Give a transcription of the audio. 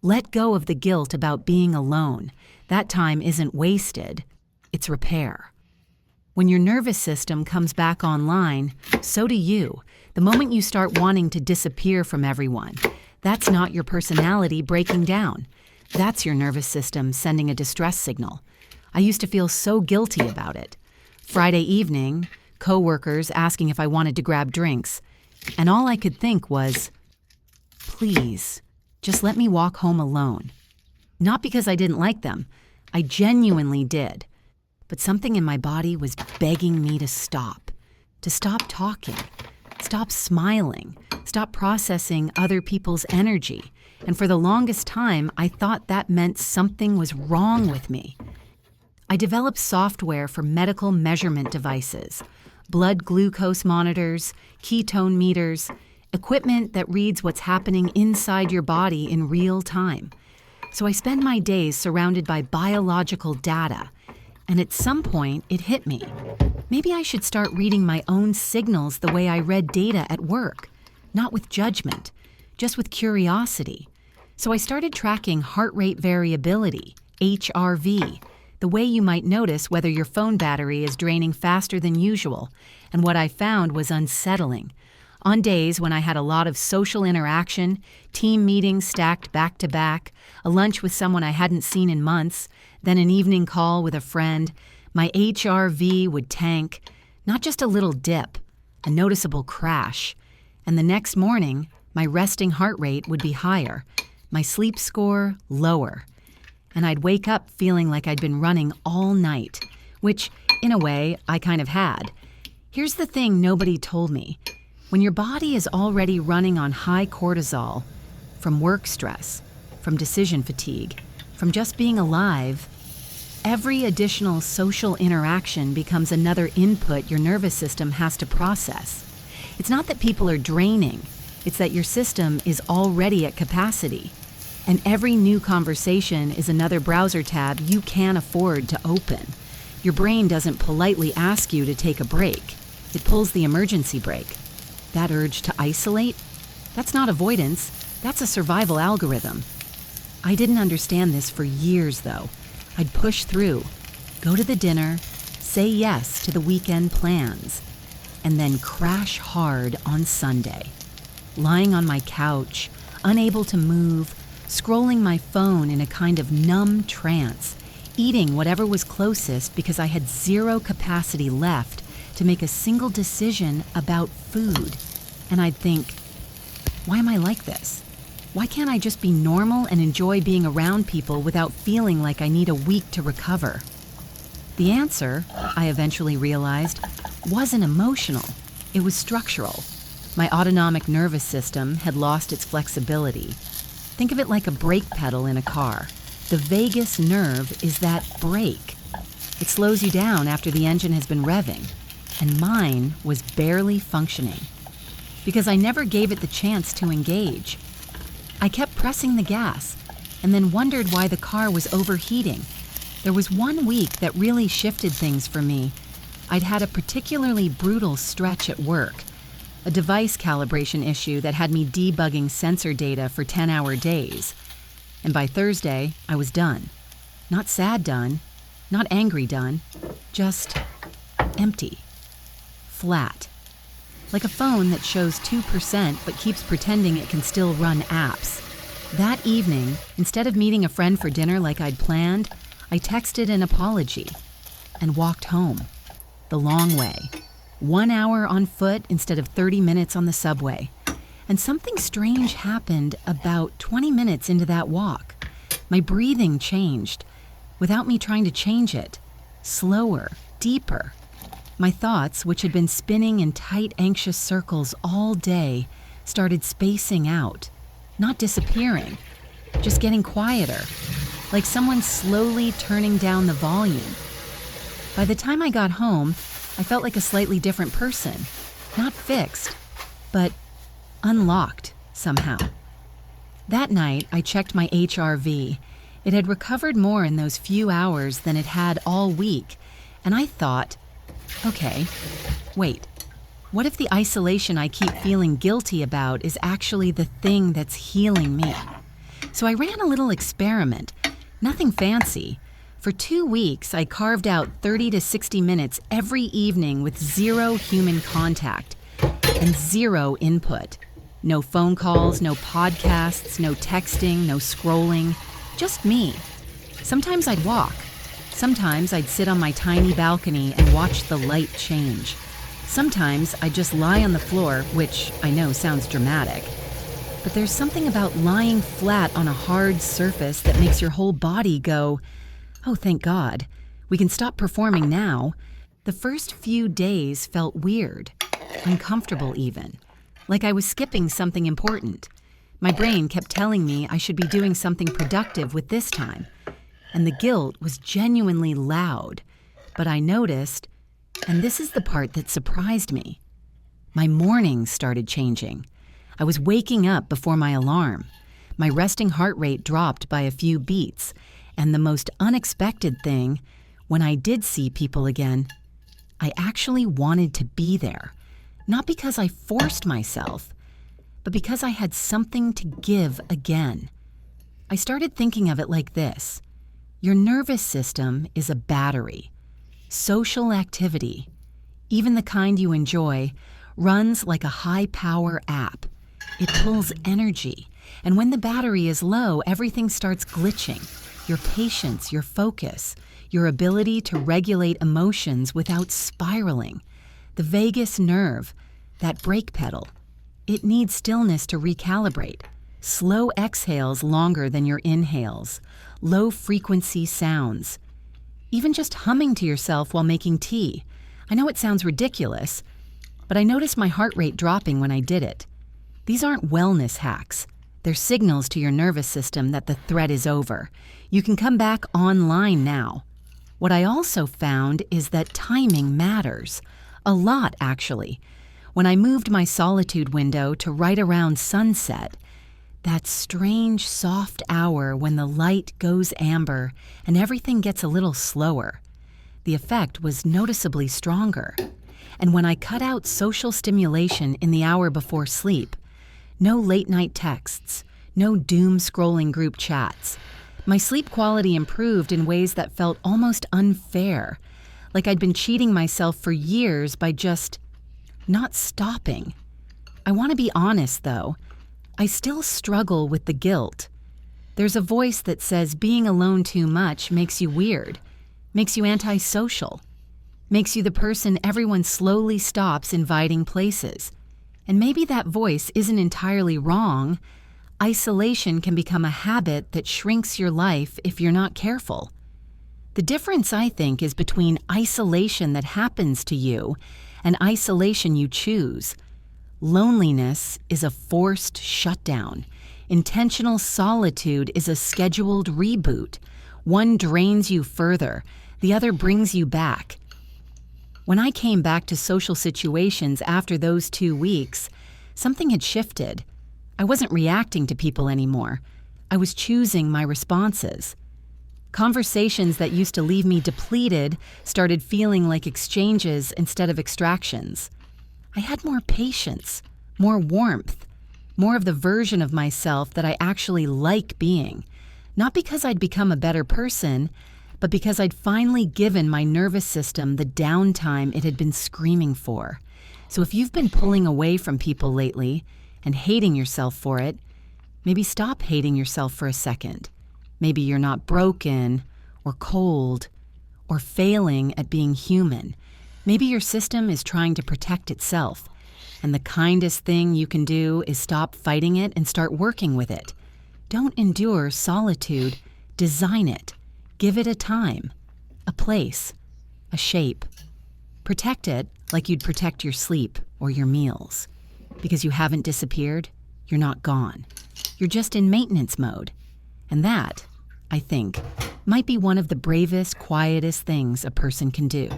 Let go of the guilt about being alone. That time isn't wasted, it's repair. When your nervous system comes back online, so do you. The moment you start wanting to disappear from everyone, that's not your personality breaking down. That's your nervous system sending a distress signal. I used to feel so guilty about it. Friday evening, coworkers asking if I wanted to grab drinks, and all I could think was, please, just let me walk home alone. Not because I didn't like them. I genuinely did. But something in my body was begging me to stop talking, stop smiling, stop processing other people's energy. And for the longest time, I thought that meant something was wrong with me. I developed software for medical measurement devices, blood glucose monitors, ketone meters, equipment that reads what's happening inside your body in real time. So I spend my days surrounded by biological data. And at some point, it hit me. Maybe I should start reading my own signals the way I read data at work, not with judgment, just with curiosity. So I started tracking heart rate variability, HRV, the way you might notice whether your phone battery is draining faster than usual. And what I found was unsettling. On days when I had a lot of social interaction, team meetings stacked back to back, a lunch with someone I hadn't seen in months, then an evening call with a friend, my HRV would tank, not just a little dip, a noticeable crash. And the next morning, my resting heart rate would be higher, my sleep score lower. And I'd wake up feeling like I'd been running all night, which, in a way, I kind of had. Here's the thing nobody told me. When your body is already running on high cortisol, from work stress, from decision fatigue, from just being alive, every additional social interaction becomes another input your nervous system has to process. It's not that people are draining, it's that your system is already at capacity. And every new conversation is another browser tab you can't afford to open. Your brain doesn't politely ask you to take a break. It pulls the emergency brake. That urge to isolate? That's not avoidance, that's a survival algorithm. I didn't understand this for years, though. I'd push through, go to the dinner, say yes to the weekend plans, and then crash hard on Sunday. Lying on my couch, unable to move, scrolling my phone in a kind of numb trance, eating whatever was closest because I had zero capacity left to make a single decision about food. And I'd think, why am I like this? Why can't I just be normal and enjoy being around people without feeling like I need a week to recover? The answer, I eventually realized, wasn't emotional. It was structural. My autonomic nervous system had lost its flexibility. Think of it like a brake pedal in a car. The vagus nerve is that brake. It slows you down after the engine has been revving. And mine was barely functioning. Because I never gave it the chance to engage. I kept pressing the gas, and then wondered why the car was overheating. There was one week that really shifted things for me. I'd had a particularly brutal stretch at work, a device calibration issue that had me debugging sensor data for 10-hour days. And by Thursday, I was done. Not sad done, not angry done, just empty. Flat. Like a phone that shows 2% but keeps pretending it can still run apps. That evening, instead of meeting a friend for dinner like I'd planned, I texted an apology and walked home. The long way. 1 hour on foot instead of 30 minutes on the subway. And something strange happened about 20 minutes into that walk. My breathing changed, without me trying to change it. Slower, deeper. My thoughts, which had been spinning in tight, anxious circles all day, started spacing out, not disappearing, just getting quieter, like someone slowly turning down the volume. By the time I got home, I felt like a slightly different person, not fixed, but unlocked somehow. That night, I checked my HRV. It had recovered more in those few hours than it had all week, and I thought, okay, wait, what if the isolation I keep feeling guilty about is actually the thing that's healing me? So I ran a little experiment, nothing fancy. For 2 weeks, I carved out 30 to 60 minutes every evening with zero human contact and zero input. No phone calls, no podcasts, no texting, no scrolling, just me. Sometimes I'd walk. Sometimes I'd sit on my tiny balcony and watch the light change. Sometimes I'd just lie on the floor, which I know sounds dramatic. But there's something about lying flat on a hard surface that makes your whole body go, oh, thank God, we can stop performing now. The first few days felt weird, uncomfortable even, like I was skipping something important. My brain kept telling me I should be doing something productive with this time, and the guilt was genuinely loud. But I noticed, and this is the part that surprised me, my mornings started changing. I was waking up before my alarm. My resting heart rate dropped by a few beats, and the most unexpected thing, when I did see people again, I actually wanted to be there. Not because I forced myself, but because I had something to give again. I started thinking of it like this. Your nervous system is a battery. Social activity, even the kind you enjoy, runs like a high-power app. It pulls energy, and when the battery is low, everything starts glitching. Your patience, your focus, your ability to regulate emotions without spiraling. The vagus nerve, that brake pedal, it needs stillness to recalibrate. Slow exhales longer than your inhales. Low-frequency sounds. Even just humming to yourself while making tea. I know it sounds ridiculous, but I noticed my heart rate dropping when I did it. These aren't wellness hacks. They're signals to your nervous system that the threat is over. You can come back online now. What I also found is that timing matters. A lot, actually. When I moved my Solitude window to right around sunset, that strange, soft hour when the light goes amber and everything gets a little slower, the effect was noticeably stronger. And when I cut out social stimulation in the hour before sleep, no late-night texts, no doom-scrolling group chats, my sleep quality improved in ways that felt almost unfair, like I'd been cheating myself for years by just not stopping. I want to be honest, though. I still struggle with the guilt. There's a voice that says being alone too much makes you weird, makes you antisocial, makes you the person everyone slowly stops inviting places. And maybe that voice isn't entirely wrong. Isolation can become a habit that shrinks your life if you're not careful. The difference, I think, is between isolation that happens to you and isolation you choose. Loneliness is a forced shutdown. Intentional solitude is a scheduled reboot. One drains you further, the other brings you back. When I came back to social situations after those 2 weeks, something had shifted. I wasn't reacting to people anymore. I was choosing my responses. Conversations that used to leave me depleted started feeling like exchanges instead of extractions. I had more patience, more warmth, more of the version of myself that I actually like being. Not because I'd become a better person, but because I'd finally given my nervous system the downtime it had been screaming for. So if you've been pulling away from people lately and hating yourself for it, maybe stop hating yourself for a second. Maybe you're not broken or cold or failing at being human. Maybe your system is trying to protect itself, and the kindest thing you can do is stop fighting it and start working with it. Don't endure solitude, design it. Give it a time, a place, a shape. Protect it like you'd protect your sleep or your meals. Because you haven't disappeared, you're not gone. You're just in maintenance mode. And that, I think, might be one of the bravest, quietest things a person can do.